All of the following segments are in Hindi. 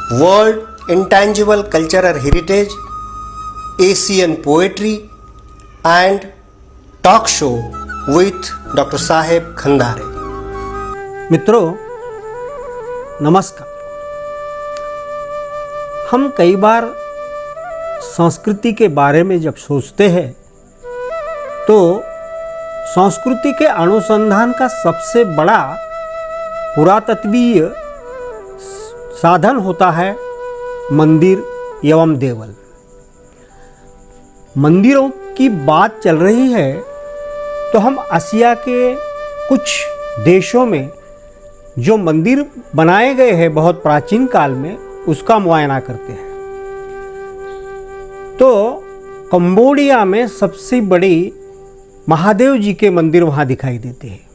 World Intangible Cultural Heritage, Asian Poetry and Talk Show with Dr. Saheb Khandare. मित्रों नमस्कार। हम कई बार संस्कृति के बारे में जब सोचते हैं तो संस्कृति के अनुसंधान का सबसे बड़ा पुरातत्वीय साधन होता है मंदिर एवं देवल। मंदिरों की बात चल रही है तो हम आसिया के कुछ देशों में जो मंदिर बनाए गए हैं बहुत प्राचीन काल में उसका मुआयना करते हैं। तो कंबोडिया में सबसे बड़ी महादेव जी के मंदिर वहाँ दिखाई देते हैं।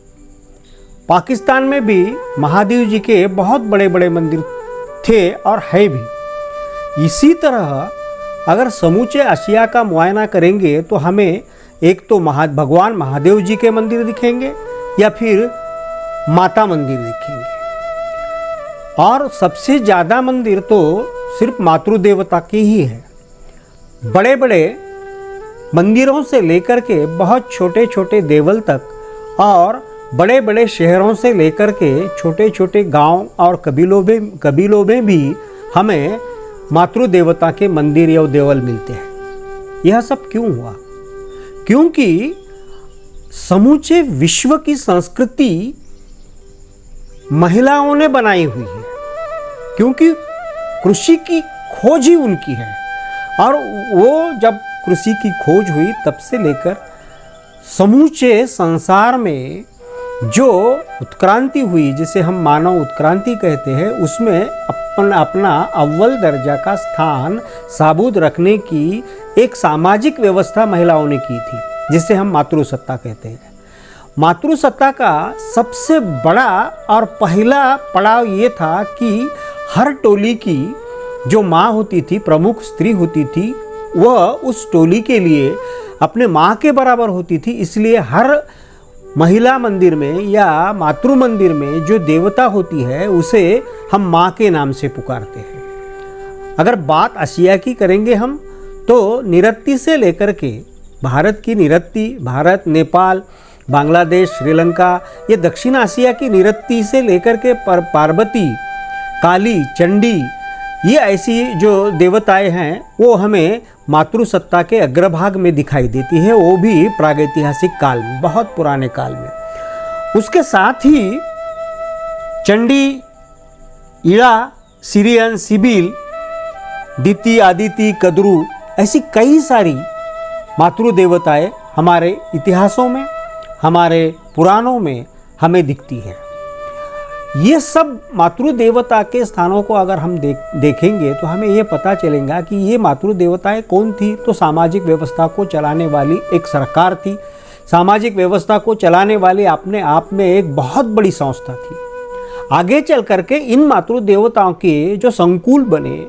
पाकिस्तान में भी महादेव जी के बहुत बड़े बड़े मंदिर थे और है भी। इसी तरह अगर समूचे आसिया का मुआयना करेंगे तो हमें एक तो भगवान महादेव जी के मंदिर दिखेंगे या फिर माता मंदिर दिखेंगे, और सबसे ज़्यादा मंदिर तो सिर्फ मातृ देवता के ही है। बड़े बड़े मंदिरों से लेकर के बहुत छोटे छोटे देवल तक और बड़े बड़े शहरों से लेकर के छोटे छोटे गांव और कबीलों में भी हमें मातृ देवता के मंदिर या देवल मिलते हैं। यह सब क्यों हुआ? क्योंकि समूचे विश्व की संस्कृति महिलाओं ने बनाई हुई है, क्योंकि कृषि की खोज ही उनकी है। और वो जब कृषि की खोज हुई तब से लेकर समूचे संसार में जो उत्क्रांति हुई, जिसे हम मानव उत्क्रांति कहते हैं, उसमें अपना अव्वल दर्जा का स्थान साबुत रखने की एक सामाजिक व्यवस्था महिलाओं ने की थी, जिसे हम मातृसत्ता कहते हैं। मातृसत्ता का सबसे बड़ा और पहला पड़ाव ये था कि हर टोली की जो माँ होती थी, प्रमुख स्त्री होती थी, वह उस टोली के लिए अपने माँ के बराबर होती थी। इसलिए हर महिला मंदिर में या मातृ मंदिर में जो देवता होती है उसे हम माँ के नाम से पुकारते हैं। अगर बात आसिया की करेंगे हम तो निरत्ती से लेकर के भारत की निरत्ती, भारत, नेपाल, बांग्लादेश, श्रीलंका, ये दक्षिण आसिया की निरत्ती से लेकर के पार्वती, काली, चंडी, ये ऐसी जो देवताएं हैं वो हमें मातृसत्ता के अग्रभाग में दिखाई देती है, वो भी प्रागैतिहासिक काल में, बहुत पुराने काल में। उसके साथ ही चंडी, ईड़ा, सिरियन, सिबिल, दिति, आदिति, कद्रू, ऐसी कई सारी मातृ देवताएं हमारे इतिहासों में, हमारे पुराणों में हमें दिखती है। ये सब मातृ देवता के स्थानों को अगर हम देखेंगे तो हमें ये पता चलेगा कि ये मातृ देवताएं कौन थी। तो सामाजिक व्यवस्था को चलाने वाली एक सरकार थी। सामाजिक व्यवस्था को चलाने वाली अपने आप में एक बहुत बड़ी संस्था थी। आगे चल करके इन मातृ देवताओं के जो संकुल बने,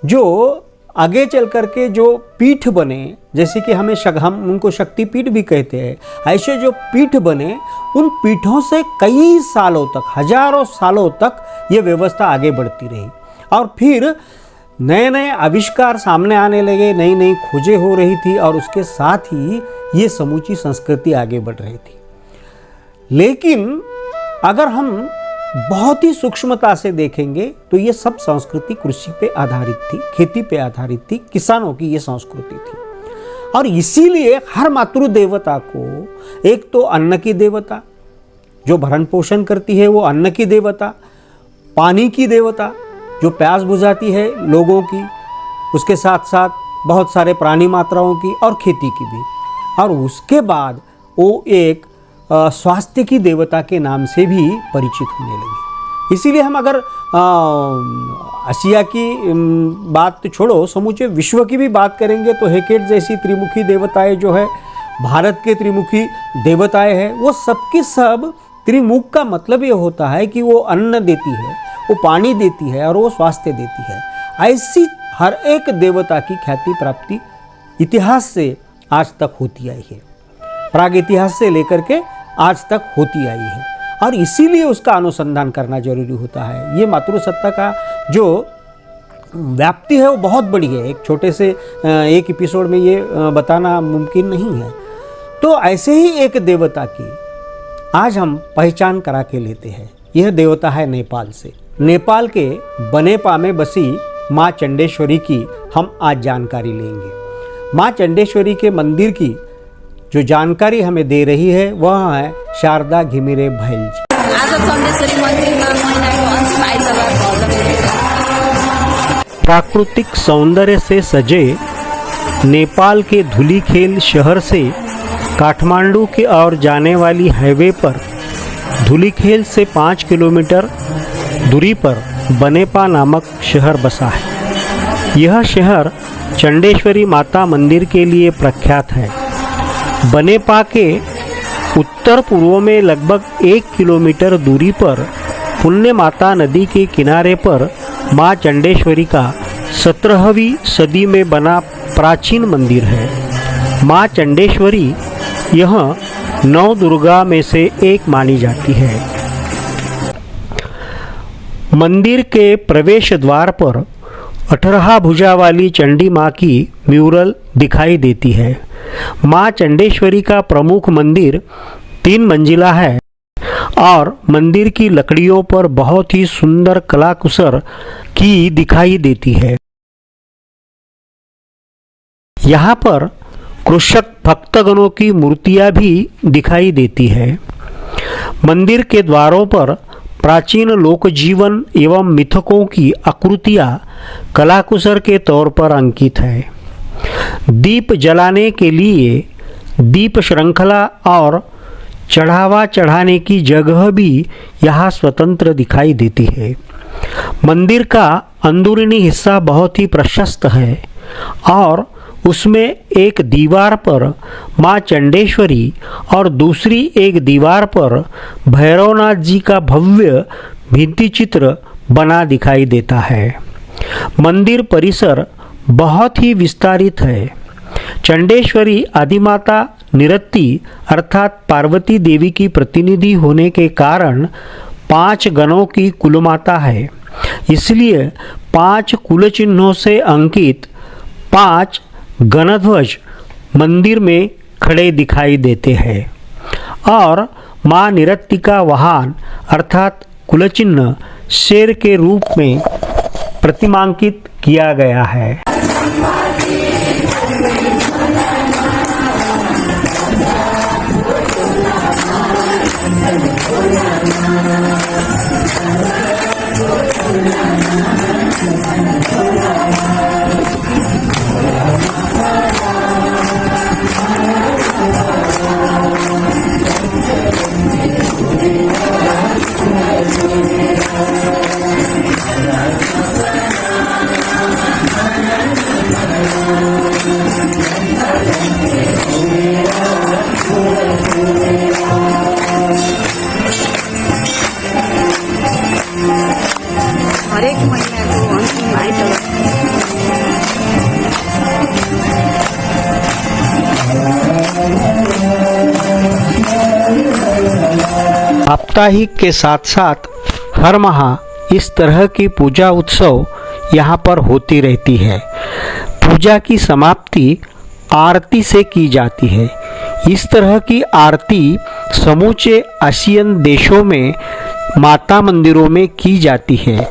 जो आगे चल करके जो पीठ बने, जैसे कि हम उनको शक्ति पीठ भी कहते हैं, ऐसे जो पीठ बने, उन पीठों से कई सालों तक, हजारों सालों तक ये व्यवस्था आगे बढ़ती रही। और फिर नए नए आविष्कार सामने आने लगे, नई नई खोजें हो रही थी और उसके साथ ही ये समूची संस्कृति आगे बढ़ रही थी। लेकिन अगर हम बहुत ही सूक्ष्मता से देखेंगे तो ये सब संस्कृति कृषि पे आधारित थी, खेती पे आधारित थी, किसानों की ये संस्कृति थी। और इसीलिए हर मातृ देवता को एक तो अन्न की देवता जो भरण पोषण करती है, वो अन्न की देवता, पानी की देवता जो प्यास बुझाती है लोगों की, उसके साथ साथ बहुत सारे प्राणी मात्राओं की और खेती की भी, और उसके बाद वो एक स्वास्थ्य की देवता के नाम से भी परिचित होने लगी। इसीलिए हम अगर आसिया की बात तो छोड़ो, समूचे विश्व की भी बात करेंगे तो हेकेट जैसी त्रिमुखी देवताएं जो है, भारत के त्रिमुखी देवताएं हैं, वो सबकी सब त्रिमुख का मतलब ये होता है कि वो अन्न देती है, वो पानी देती है और वो स्वास्थ्य देती है। ऐसी हर एक देवता की ख्याति प्राप्ति इतिहास से आज तक होती आई है, प्राग इतिहास से लेकर के आज तक होती आई है। और इसीलिए उसका अनुसंधान करना जरूरी होता है। ये मातृसत्ता का जो व्याप्ति है वो बहुत बड़ी है, एक छोटे से एक एपिसोड में ये बताना मुमकिन नहीं है। तो ऐसे ही एक देवता की आज हम पहचान करा के लेते हैं। यह देवता है नेपाल से। नेपाल के बनेपा में बसी माँ चंडेश्वरी की हम आज जानकारी लेंगे। माँ चंडेश्वरी के मंदिर की जो जानकारी हमें दे रही है वह है शारदा घिमिरे भैल जी। आज चण्डेश्वरी मन्दिरमा महिनाको अन्तिम आइतबार भजन। प्राकृतिक सौंदर्य से सजे नेपाल के धुलीखेल शहर से काठमांडू की ओर जाने वाली हाईवे पर धुलीखेल से 5 किलोमीटर दूरी पर बनेपा नामक शहर बसा है। यह शहर चंडेश्वरी माता मंदिर के लिए प्रख्यात है। बनेपा के उत्तर पूर्व में लगभग 1 किलोमीटर दूरी पर पुण्य माता नदी के किनारे पर माँ चंडेश्वरी का 17वीं सदी में बना प्राचीन मंदिर है। माँ चंडेश्वरी यह 9 दुर्गा में से एक मानी जाती है। मंदिर के प्रवेश द्वार पर 18 भुजा वाली चंडी माँ की म्यूरल दिखाई देती है। माँ चंडेश्वरी का प्रमुख मंदिर 3 मंजिला है और मंदिर की लकड़ियों पर बहुत ही सुंदर कलाकुसर की दिखाई देती है। यहाँ पर कृषक भक्तगणों की मूर्तियाँ भी दिखाई देती है। मंदिर के द्वारों पर प्राचीन लोक जीवन एवं मिथकों की आकृतियाँ कलाकुसर के तौर पर अंकित है। दीप जलाने के लिए दीप श्रृंखला और चढ़ावा चढ़ाने की जगह भी यहाँ स्वतंत्र दिखाई देती है। मंदिर का अंदरूनी हिस्सा बहुत ही प्रशस्त है और उसमें एक दीवार पर माँ चंडेश्वरी और दूसरी एक दीवार पर भैरवनाथ जी का भव्य भित्ति चित्र बना दिखाई देता है। मंदिर परिसर बहुत ही विस्तारित है। चंडेश्वरी आदिमाता निरत्ती अर्थात पार्वती देवी की प्रतिनिधि होने के कारण 5 गणों की कुलमाता है। इसलिए 5 कुल चिन्हों से अंकित 5 गणध्वज मंदिर में खड़े दिखाई देते हैं और माँ निरत्ती का वाहन अर्थात कुलचिन्ह शेर के रूप में प्रतिमांकित किया गया है। हरेक महिनाको अन्तिम आइतबार साप्ताहिक के साथ साथ हर माह इस तरह की पूजा उत्सव यहाँ पर होती रहती है। पूजा की समाप्ति आरती से की जाती है। इस तरह की आरती समूचे आसियान देशों में माता मंदिरों में की जाती है।